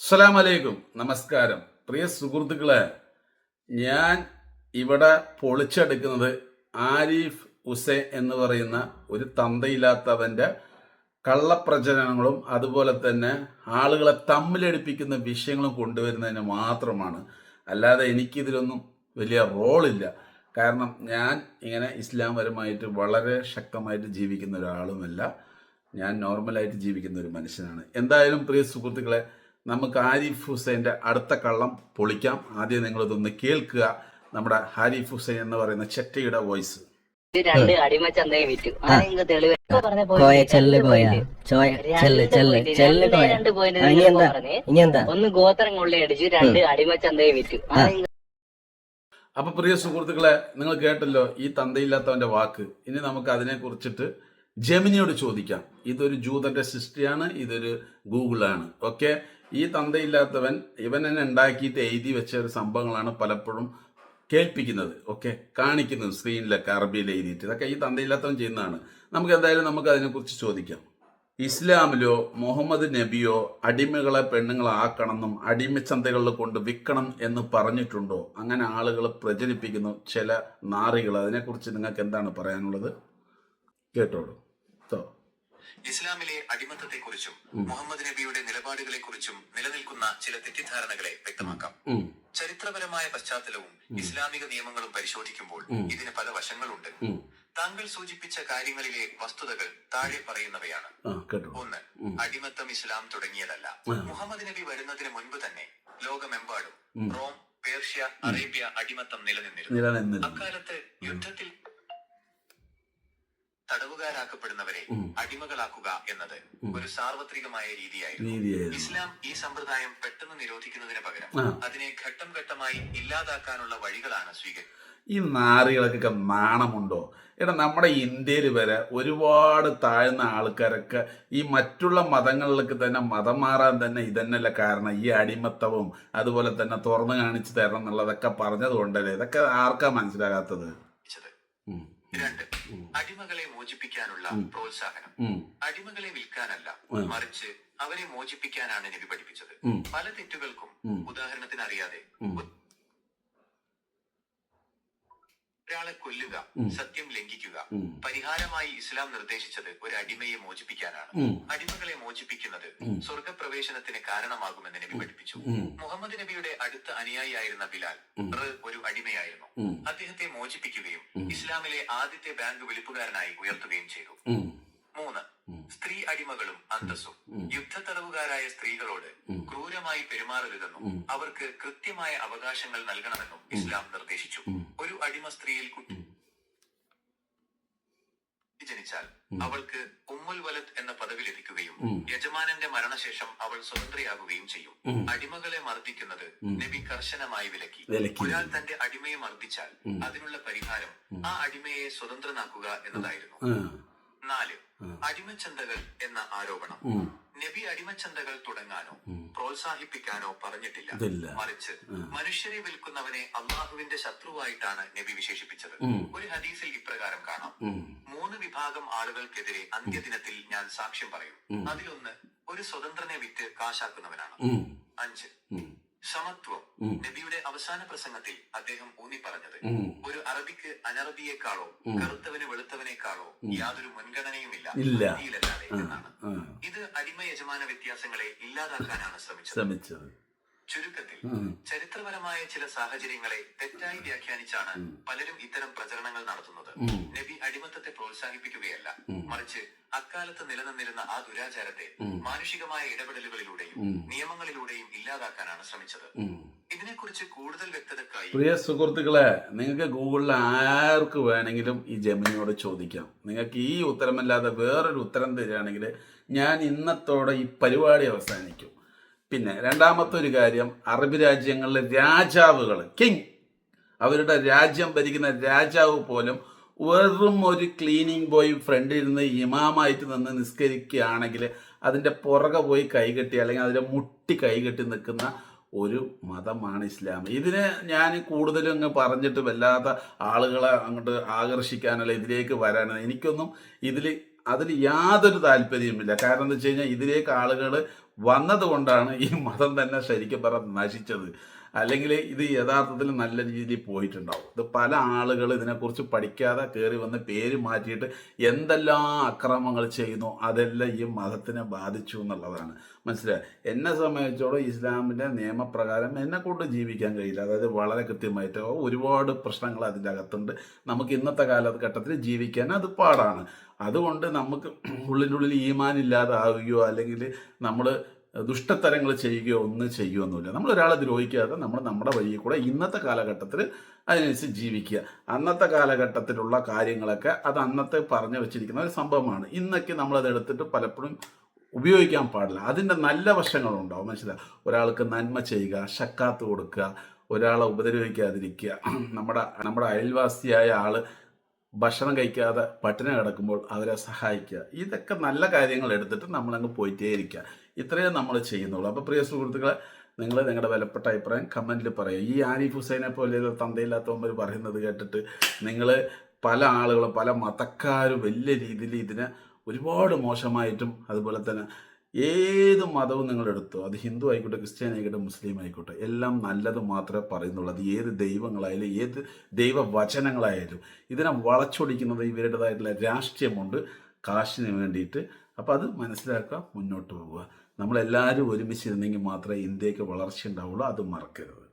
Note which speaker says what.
Speaker 1: അസ്സലാമലൈക്കും, നമസ്കാരം. പ്രിയ സുഹൃത്തുക്കളെ, ഞാൻ ഇവിടെ പൊളിച്ചെടുക്കുന്നത് ആരിഫ് ഹുസൈൻ എന്ന് പറയുന്ന ഒരു തന്തയില്ലാത്തവൻ്റെ കള്ളപ്രചരണങ്ങളും അതുപോലെ തന്നെ ആളുകളെ തമ്മിലടിപ്പിക്കുന്ന വിഷയങ്ങളും കൊണ്ടുവരുന്നതിന് മാത്രമാണ്. അല്ലാതെ എനിക്കിതിലൊന്നും വലിയ റോളില്ല. കാരണം ഞാൻ ഇങ്ങനെ ഇസ്ലാംപരമായിട്ട് വളരെ ശക്തമായിട്ട് ജീവിക്കുന്ന ഒരാളുമല്ല. ഞാൻ നോർമലായിട്ട് ജീവിക്കുന്ന ഒരു മനുഷ്യനാണ്. എന്തായാലും പ്രിയ സുഹൃത്തുക്കളെ, നമുക്ക് ആരിഫ് ഹുസൈൻ്റെ അടുത്ത കള്ളം പൊളിക്കാം. ആദ്യം നിങ്ങളിതൊന്ന് കേൾക്കുക. നമ്മുടെ ആരിഫ് ഹുസൈൻ എന്ന് പറയുന്ന ചെറ്റയുടെ വോയിസ്.
Speaker 2: രണ്ട് അടിമച്ചന്തയെ വിറ്റു. തെളിവ് ഒന്ന് ഗോത്രം കൊള്ളയടിച്ചു, രണ്ട് അടിമച്ചന്തയെ വിറ്റു.
Speaker 1: അപ്പൊ പ്രിയ സുഹൃത്തുക്കളെ, നിങ്ങൾ കേട്ടല്ലോ ഈ തന്തയില്ലാത്തവന്റെ വാക്ക്. ഇനി നമുക്ക് അതിനെ കുറിച്ചിട്ട് ജെമിനിയോട് ചോദിക്കാം. ഇതൊരു ജൂതന്റെ സൃഷ്ടിയാണ്, ഇതൊരു ഗൂഗിളാണ്. ഓക്കെ, ഈ തന്തയില്ലാത്തവൻ ഇവൻ തന്നെ ഉണ്ടാക്കിയിട്ട് എഴുതി വെച്ച ഒരു സംഭവങ്ങളാണ് പലപ്പോഴും കേൾപ്പിക്കുന്നത്, ഓക്കെ, കാണിക്കുന്നത് സ്ക്രീനിലൊക്കെ അറബിയിൽ എഴുതിയിട്ട്. ഇതൊക്കെ ഈ തന്തയില്ലാത്തവൻ ചെയ്യുന്നതാണ്. നമുക്ക് എന്തായാലും അതിനെക്കുറിച്ച് ചോദിക്കാം. ഇസ്ലാമിലോ മുഹമ്മദ് നബിയോ അടിമകളെ പെണ്ണുങ്ങളാക്കണമെന്നും അടിമച്ചന്തകളിൽ കൊണ്ട് വിൽക്കണം എന്ന് പറഞ്ഞിട്ടുണ്ടോ? അങ്ങനെ ആളുകൾ പ്രചരിപ്പിക്കുന്നു ചില നാറികൾ. അതിനെക്കുറിച്ച് നിങ്ങൾക്ക് എന്താണ് പറയാനുള്ളത്? കേട്ടോളൂ.
Speaker 3: ഇസ്ലാമിലെ അടിമത്തത്തെക്കുറിച്ചും മുഹമ്മദ് നബിയുടെ നിലപാടുകളെക്കുറിച്ചും നിലനിൽക്കുന്ന ചില തെറ്റിദ്ധാരണകളെ വ്യക്തമാക്കാം. ചരിത്രപരമായ പശ്ചാത്തലവും ഇസ്ലാമിക നിയമങ്ങളും പരിശോധിക്കുമ്പോൾ ഇതിന് പല വശങ്ങളുണ്ട്. താങ്കൾ സൂചിപ്പിച്ച കാര്യങ്ങളിലെ വസ്തുതകൾ താഴെ പറയുന്നവയാണ്. 1. അടിമത്തം ഇസ്ലാം തുടങ്ങിയതല്ല. മുഹമ്മദ് നബി വരുന്നതിന് മുൻപ് തന്നെ ലോകമെമ്പാടും റോം, പേർഷ്യ, അറേബ്യ അടിമത്തം നിലനിന്നിരുന്നു. അക്കാലത്ത് യുദ്ധത്തിൽ തടവുകാരാക്കപ്പെടുന്നവരെ അടിമകളാക്കുക എന്നത് ഒരു സാർവത്രികമായ രീതിയായിരുന്നു. ഇസ്ലാം ഈ സമ്പ്രദായം പെട്ടെന്ന് നിരോധിക്കുന്നതിന് പകരം അതിനെ ഘട്ടം ഘട്ടമായി ഇല്ലാതാക്കാനുള്ള വഴികളാണ് സ്വീകരിച്ചത്.
Speaker 1: ഈ നാറികൾക്കൊക്കെ നാണമുണ്ടോ? നമ്മുടെ ഇന്ത്യയിൽ വരെ ഒരുപാട് താഴ്ന്ന ആൾക്കാരൊക്കെ ഈ മറ്റുള്ള മതങ്ങളിലേക്ക് തന്നെ മതം മാറാൻ തന്നെ ഇതന്നെയല്ല കാരണം. ഈ അടിമത്തവും അതുപോലെ തന്നെ തുറന്നു കാണിച്ചു തരണം എന്നുള്ളതൊക്കെ പറഞ്ഞത് കൊണ്ടല്ലേ. ഇതൊക്കെ ആർക്കാ മനസ്സിലാകാത്തത്?
Speaker 3: 2. അടിമകളെ മോചിപ്പിക്കാനുള്ള പ്രോത്സാഹനം. അടിമകളെ വിൽക്കാനല്ല, മറിച്ച് അവരെ മോചിപ്പിക്കാനാണ് നബി പഠിപ്പിച്ചത്. പല തെറ്റുകൾക്കും, ഉദാഹരണത്തിന് അറിയാതെ ഒരാളെ കൊല്ലുക, സത്യം ലംഘിക്കുക, പരിഹാരമായി ഇസ്ലാം നിർദ്ദേശിച്ചത് ഒരു അടിമയെ മോചിപ്പിക്കാനാണ്. അടിമകളെ മോചിപ്പിക്കുന്നത് സ്വർഗപ്രവേശനത്തിന് കാരണമാകുമെന്ന് നബി പഠിപ്പിച്ചു. മുഹമ്മദ് നബിയുടെ അടുത്ത അനുയായിയായിരുന്ന ബിലാൽ ഒരു അടിമയായിരുന്നു. അദ്ദേഹത്തെ മോചിപ്പിക്കുകയും ഇസ്ലാമിലെ ആദ്യത്തെ ബാങ്ക് വെളിപ്പുകാരനായി ഉയർത്തുകയും ചെയ്തു. 3. സ്ത്രീ അടിമകളും അന്തസ്സും. യുദ്ധ തടവുകാരായ സ്ത്രീകളോട് ക്രൂരമായി പെരുമാറരുതെന്നും അവർക്ക് കൃത്യമായ അവകാശങ്ങൾ നൽകണമെന്നും ഇസ്ലാം നിർദ്ദേശിച്ചു. ഒരു അടിമ സ്ത്രീയിൽ കുട്ടി ജനിച്ചാൽ അവൾക്ക് ഉമ്മുൽ വലത് എന്ന പദവി ലഭിക്കുകയും യജമാനന്റെ മരണശേഷം അവൾ സ്വതന്ത്രയാകുകയും ചെയ്യും. അടിമകളെ മർദ്ദിക്കുന്നത് നബി കർശനമായി വിലക്കി. ഒരാൾ തന്റെ അടിമയെ മർദ്ദിച്ചാൽ അതിനുള്ള പരിഹാരം ആ അടിമയെ സ്വതന്ത്രനാക്കുക എന്നതായിരുന്നു. 4. അടിമച്ചന്തകൾ എന്ന ആരോപണം. നബി അടിമച്ചന്തകൾ തുടങ്ങാനോ പ്രോത്സാഹിപ്പിക്കാനോ പറഞ്ഞിട്ടില്ല. മറിച്ച് മനുഷ്യരെ വിൽക്കുന്നവനെ അള്ളാഹുവിന്റെ ശത്രുവായിട്ടാണ് നബി വിശേഷിപ്പിച്ചത്. ഒരു ഹദീസിൽ ഇപ്രകാരം കാണാം: 3 വിഭാഗം ആളുകൾക്കെതിരെ അന്ത്യദിനത്തിൽ ഞാൻ സാക്ഷ്യം പറയും. അതിലൊന്ന് ഒരു സ്വതന്ത്രനെ വിറ്റ് കാശാക്കുന്നവനാണ്. 5. സമത്വം. നബിയുടെ അവസാന പ്രസംഗത്തിൽ അദ്ദേഹം ഊന്നി പറഞ്ഞത് ഒരു അറബിക്ക് അനറബിയെക്കാളോ കറുത്തവന് വെളുത്തവനേക്കാളോ യാതൊരു മുൻഗണനയുമില്ല എന്നാണ്. ഇത് അടിമ യജമാന വ്യത്യാസങ്ങളെ ഇല്ലാതാക്കാനാണ് ശ്രമിച്ചത്. ചുരുക്കത്തിൽ ചരിത്രപരമായ ചില സാഹചര്യങ്ങളെ തെറ്റായി വ്യാഖ്യാനിച്ചാണ് പലരും ഇത്തരം പ്രചരണങ്ങൾ നടത്തുന്നത്. നബി അടിമത്തത്തെ പ്രോത്സാഹിപ്പിക്കുകയല്ല, മറിച്ച് അക്കാലത്ത് നിലനിന്നിരുന്ന ആ ദുരാചാരത്തെ മാനുഷികമായ ഇടപെടലുകളിലൂടെയും നിയമങ്ങളിലൂടെയും ഇല്ലാതാക്കാനാണ് ശ്രമിച്ചത്. ഇതിനെക്കുറിച്ച് കൂടുതൽ വ്യക്തതക്കായി
Speaker 1: പ്രിയ സുഹൃത്തുക്കളെ, നിങ്ങൾക്ക് ഗൂഗിളിൽ ആർക്ക് വേണമെങ്കിലും ഈ ജെമിനിയോട് ചോദിക്കാം. നിങ്ങൾക്ക് ഈ ഉത്തരമല്ലാതെ വേറൊരു ഉത്തരം തരികയാണെങ്കിൽ ഞാൻ ഇന്നത്തോടെ ഈ പരിപാടി അവസാനിക്കും. പിന്നെ രണ്ടാമത്തെ ഒരു കാര്യം, അറബ് രാജ്യങ്ങളിലെ രാജാവുകൾ, കിങ്, അവരുടെ രാജ്യം ഭരിക്കുന്ന രാജാവ് പോലും വെറും ഒരു ക്ലീനിങ് ബോയ് ഫ്രണ്ടിൽ നിന്ന് ഇമാമായിട്ട് നിന്ന് നിസ്കരിക്കുകയാണെങ്കിൽ അതിൻ്റെ പുറകെ പോയി കൈകെട്ടി അല്ലെങ്കിൽ അതിൻ്റെ മുട്ടി കൈകെട്ടി നിൽക്കുന്ന ഒരു മതമാണ് ഇസ്ലാം. ഇതിനെ ഞാൻ കൂടുതലും അങ്ങ് പറഞ്ഞിട്ട് വല്ലാത്ത ആളുകളെ അങ്ങോട്ട് ആകർഷിക്കാനുള്ള ഇതിലേക്ക് വരാനാണ്. എനിക്കൊന്നും ഇതിൽ അതിൽ യാതൊരു താല്പര്യവുമില്ല. കാരണം എന്താ വെച്ച് കഴിഞ്ഞാൽ ഇതിലേക്ക് ആളുകൾ വന്നതുകൊണ്ടാണ് ഈ മതം തന്നെ ശരിക്കും പറഞ്ഞാൽ നശിച്ചത്. അല്ലെങ്കിൽ ഇത് യഥാർത്ഥത്തിൽ നല്ല രീതിയിൽ പോയിട്ടുണ്ടാവും. ഇത് പല ആളുകൾ ഇതിനെക്കുറിച്ച് പഠിക്കാതെ കയറി വന്ന് പേര് മാറ്റിയിട്ട് എന്തെല്ലാം അക്രമങ്ങൾ ചെയ്യുന്നു അതെല്ലാം ഈ മതത്തിനെ ബാധിച്ചു എന്നുള്ളതാണ്. മനസ്സിലായി? എന്നെ സംബന്ധിച്ചോളം ഇസ്ലാമിൻ്റെ നിയമപ്രകാരം എന്നെ കൊണ്ട് ജീവിക്കാൻ കഴിയില്ല. അതായത് വളരെ കൃത്യമായിട്ട് ഒരുപാട് പ്രശ്നങ്ങൾ അതിൻ്റെ അകത്തുണ്ട്. നമുക്ക് ഇന്നത്തെ കാലഘട്ടത്തിൽ ജീവിക്കാൻ അത് പാടാണ്. അതുകൊണ്ട് നമുക്ക് ഉള്ളിനുള്ളിൽ ഈമാൻ ഇല്ലാതാവുകയോ അല്ലെങ്കിൽ നമ്മൾ ദുഷ്ടത്തരങ്ങൾ ചെയ്യുകയോ ഒന്നും ചെയ്യുകയൊന്നുമില്ല. നമ്മൾ ഒരാളെ ദ്രോഹിക്കാതെ നമ്മൾ നമ്മുടെ വഴിയിൽ കൂടെ ഇന്നത്തെ കാലഘട്ടത്തിൽ അതിനനുസരിച്ച് ജീവിക്കുക. അന്നത്തെ കാലഘട്ടത്തിലുള്ള കാര്യങ്ങളൊക്കെ അത് അന്നത്തെ പറഞ്ഞു വെച്ചിരിക്കുന്ന ഒരു സംഭവമാണ്. ഇന്നൊക്കെ നമ്മളത് എടുത്തിട്ട് പലപ്പോഴും ഉപയോഗിക്കാൻ പാടില്ല. അതിൻ്റെ നല്ല വശങ്ങളുണ്ടാവും. മനസ്സിലായി? ഒരാൾക്ക് നന്മ ചെയ്യുക, ഷക്കാത്ത് കൊടുക്കുക, ഒരാളെ ഉപദ്രവിക്കാതിരിക്കുക, നമ്മുടെ അയൽവാസിയായ ആള് ഭക്ഷണം കഴിക്കാതെ പട്ടിണി കിടക്കുമ്പോൾ അവരെ സഹായിക്കുക. ഇതൊക്കെ നല്ല കാര്യങ്ങൾ എടുത്തിട്ട് നമ്മളങ്ങ് പോയിട്ടേ ഇരിക്കുക. ഇത്രയും നമ്മൾ ചെയ്യുന്നുള്ളൂ. അപ്പോൾ പ്രിയ സുഹൃത്തുക്കളെ, നിങ്ങൾ നിങ്ങളുടെ വിലപ്പെട്ട അഭിപ്രായം കമൻറ്റിൽ പറയുക. ഈ ആരിഫ് ഹുസൈനെ പോലെ തന്തയില്ലാത്തവന്മാർ പറയുന്നത് കേട്ടിട്ട് നിങ്ങൾ പല ആളുകളും പല മതക്കാരും വലിയ രീതിയിൽ ഇതിനെ ഒരുപാട് മോശമായിട്ടും, അതുപോലെ തന്നെ ഏത് മതവും നിങ്ങൾ എടുത്തോ, അത് ഹിന്ദു ആയിക്കോട്ടെ, ക്രിസ്ത്യാനി ആയിക്കോട്ടെ, മുസ്ലിം ആയിക്കോട്ടെ, എല്ലാം നല്ലത് മാത്രമേ പറയുന്നുള്ളൂ. അത് ഏത് ദൈവങ്ങളായാലും ഏത് ദൈവവചനങ്ങളായാലും ഇതിനെ വളച്ചൊടിക്കുന്നത് ഇവരുടേതായിട്ടുള്ള രാഷ്ട്രീയമുണ്ട്, കാശിന് വേണ്ടിയിട്ട്. അപ്പോൾ അത് മനസ്സിലാക്കുക, മുന്നോട്ട് പോവുക. നമ്മളെല്ലാവരും ഒരുമിച്ചിരുന്നെങ്കിൽ മാത്രമേ ഇന്ത്യക്ക് വളർച്ച ഉണ്ടാവുള്ളൂ. അത് മറക്കരുത്.